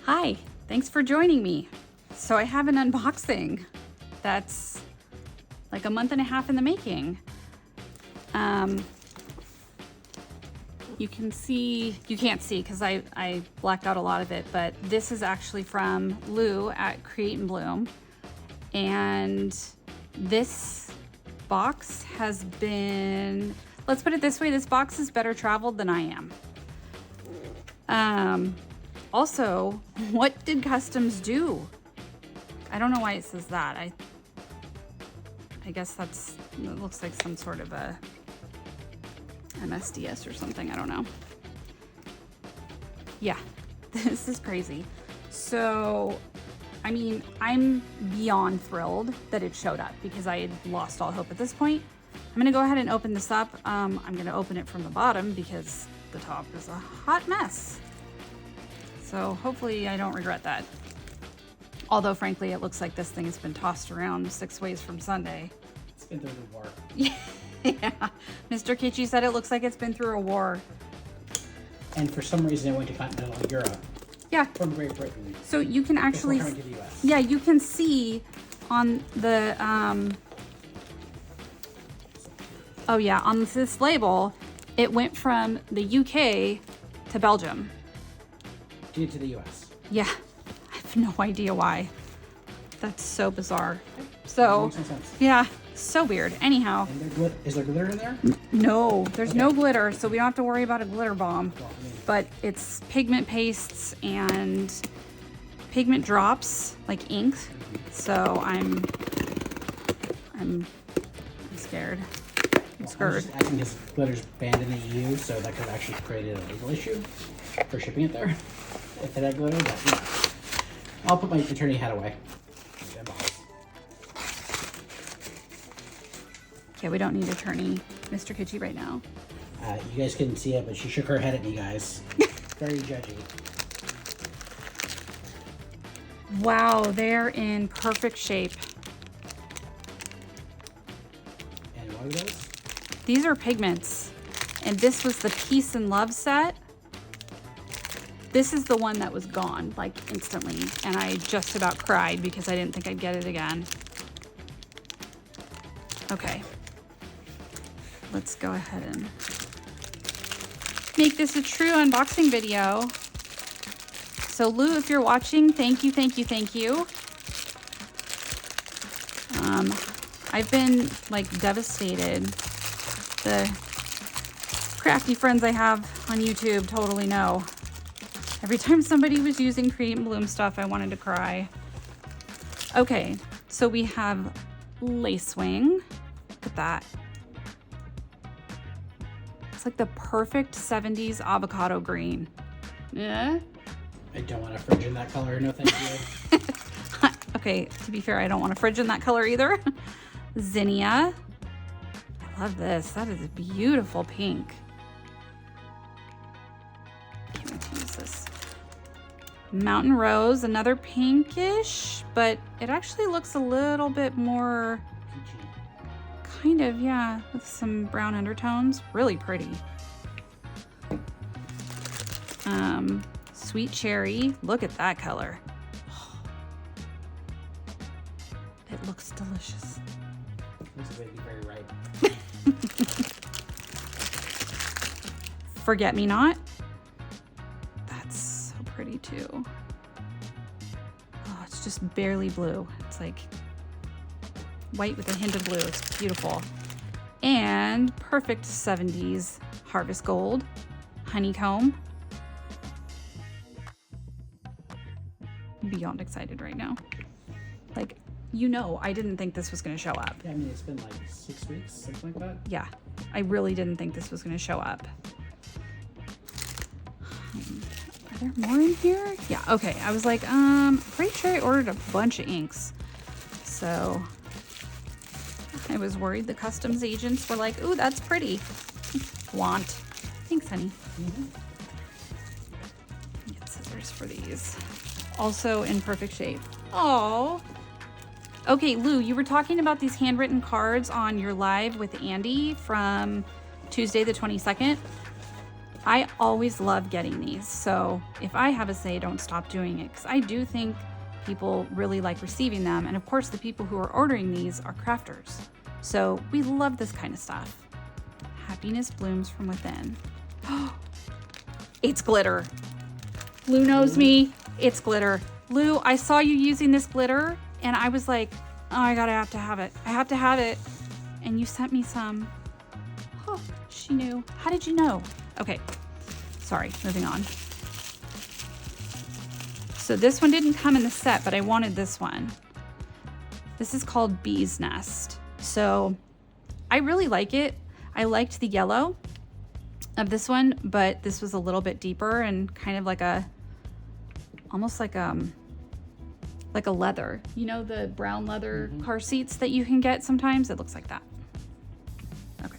Hi, thanks for joining me. So I have an unboxing that's like a month and a half in the making. You can see, you can't see because I blacked out a lot of it, but this is actually from Lou at Create and Bloom. And this box has been, let's put it this way, this box is better traveled than I am. Also, what did customs do? I don't know why it says that. I guess that's, it looks like some sort of a MSDS or something, I don't know. Yeah, this is crazy. So, I mean, I'm beyond thrilled that it showed up because I had lost all hope at this point. I'm gonna go ahead and open this up. I'm gonna open it from the bottom because the top is a hot mess. So hopefully I don't regret that. Although frankly, it looks like this thing has been tossed around 6 ways from Sunday. It's been through the war. Yeah, Mr. Kitschy said it looks like it's been through a war. And for some reason it went to continental Europe. Yeah. From Great Britain. So you can actually, before coming to the US. Yeah, you can see on the, oh yeah, on this label, it went from the UK to Belgium. To the US. Yeah, I have no idea why. That's so bizarre. So, Makes no sense. yeah, so weird. Anyhow. And is there glitter in there? No, there's no glitter, so we don't have to worry about a glitter bomb. Well, I mean, But it's pigment pastes and pigment drops, like ink. So I'm scared. I'm I'm scared. just asking because glitter's banned in the EU, so that could have actually created a legal issue for shipping it there. If it had glitter, but you know. I'll put my attorney hat away. Okay, we don't need attorney Mr. Kitschy right now. You guys couldn't see it, but she shook her head at me, guys. Very judgy. Wow, they're in perfect shape. And what are those? These are pigments, and this was the Peace and Love set. This is the one that was gone, like instantly, and I just about cried because I didn't think I'd get it again. Okay. Let's go ahead and make this a true unboxing video. So Lou, if you're watching, thank you, thank you, thank you. I've been like devastated. The crafty friends I have on YouTube totally know. Every time somebody was using Create and Bloom stuff, I wanted to cry. Okay, so we have lace wing. Look at that. It's like the perfect 70s avocado green. Yeah. I don't want a fridge in that color, no thank you. Okay, to be fair, I don't want a fridge in that color either. Zinnia. I love this. That is a beautiful pink. Can't wait to use this. Mountain Rose, another pinkish, but it actually looks a little bit more Peachy. kind of, yeah, with some brown undertones. Really pretty. Sweet cherry. Look at that color. It looks delicious. This is going to be very ripe. Forget Me Not. That's so pretty too. Oh, it's just barely blue. It's like white with a hint of blue. It's beautiful. And perfect 70s Harvest Gold. Honeycomb. Beyond excited right now. Like, you know, I didn't think this was going to show up. Yeah, I mean, it's been like 6 weeks, something like that. Yeah, I really didn't think this was going to show up. Are there more in here? Yeah, okay. I was like, pretty sure I ordered a bunch of inks. So I was worried the customs agents were like, ooh, that's pretty. Want. Thanks, honey. Get scissors for these. Also in perfect shape. Oh. Okay, Lou, you were talking about these handwritten cards on your live with Andy from Tuesday the 22nd. I always love getting these, so if I have a say, don't stop doing it, because I do think people really like receiving them, and of course the people who are ordering these are crafters. So we love this kind of stuff. Happiness blooms from within. It's glitter. Lou knows me. It's glitter. Lou, I saw you using this glitter and I was like, oh, I have to have it. I have to have it. And you sent me some. Oh, she knew. How did you know? Okay, sorry, moving on. So this one didn't come in the set, but I wanted this one. This is called Bee's Nest. So I really like it. I liked the yellow of this one, but this was a little bit deeper and kind of like a, almost like a leather. You know, the brown leather car seats that you can get sometimes? It looks like that. Okay.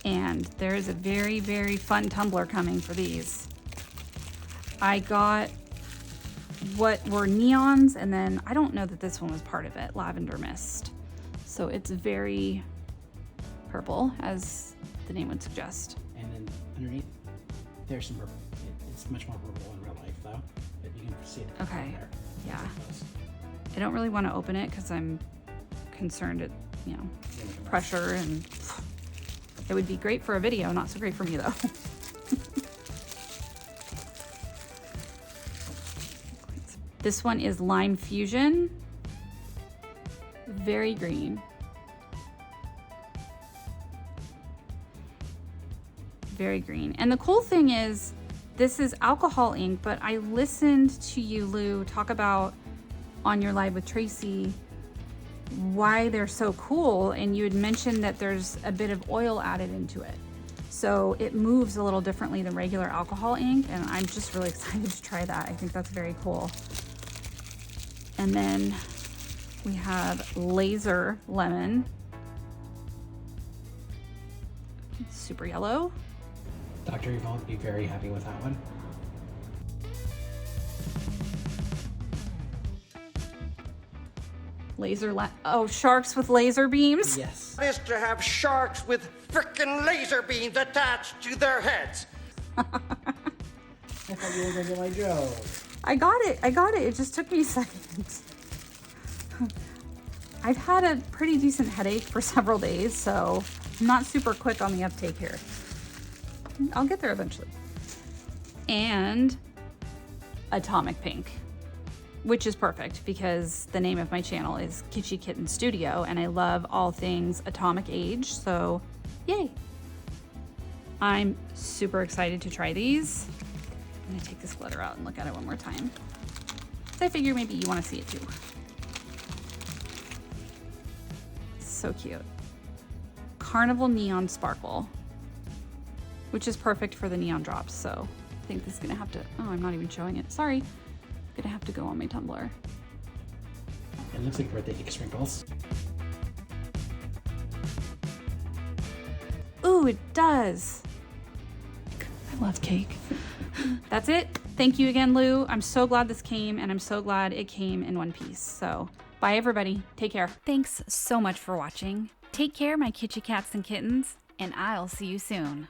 And there is a very, very fun tumbler coming for these. I got what were neons, and then I don't know that this one was part of it, Lavender Mist. So it's very purple, as the name would suggest. And then underneath, there's some purple. It's much more purple in real life, though. But you can see it. Okay. There. Yeah. I don't really want to open it because I'm concerned at, pressure, and it would be great for a video, not so great for me though. This one is Lime Fusion. Very green. Very green. And the cool thing is, this is alcohol ink, but I listened to you, Lou, talk about on your live with Tracy why they're so cool, and you had mentioned that there's a bit of oil added into it. So it moves a little differently than regular alcohol ink, and I'm just really excited to try that. I think that's very cool. And then we have Laser Lemon. Super yellow. Dr. Yvonne would be very happy with that one. Oh, sharks with laser beams? Yes. Is to have sharks with frickin' laser beams attached to their heads. I thought you were going to get my joke. I got it. It just took me a second. I've had a pretty decent headache for several days, so I'm not super quick on the uptake here. I'll get there eventually. And Atomic Pink, which is perfect because the name of my channel is Kitschy Kitten Studio, and I love all things atomic age, so yay. I'm super excited to try these. I'm gonna take this glitter out and look at it one more time. So I figure maybe you wanna see it too. So cute. Carnival Neon Sparkle, which is perfect for the neon drops, so I think this is gonna have to, oh, I'm not even showing it, sorry. Gonna have to go on my tumbler. It looks like birthday cake sprinkles. Ooh, it does. I love cake. That's it. Thank you again, Lou. I'm so glad this came, and I'm so glad it came in one piece. So bye everybody, take care. Thanks so much for watching. Take care, my kitschy cats and kittens, and I'll see you soon.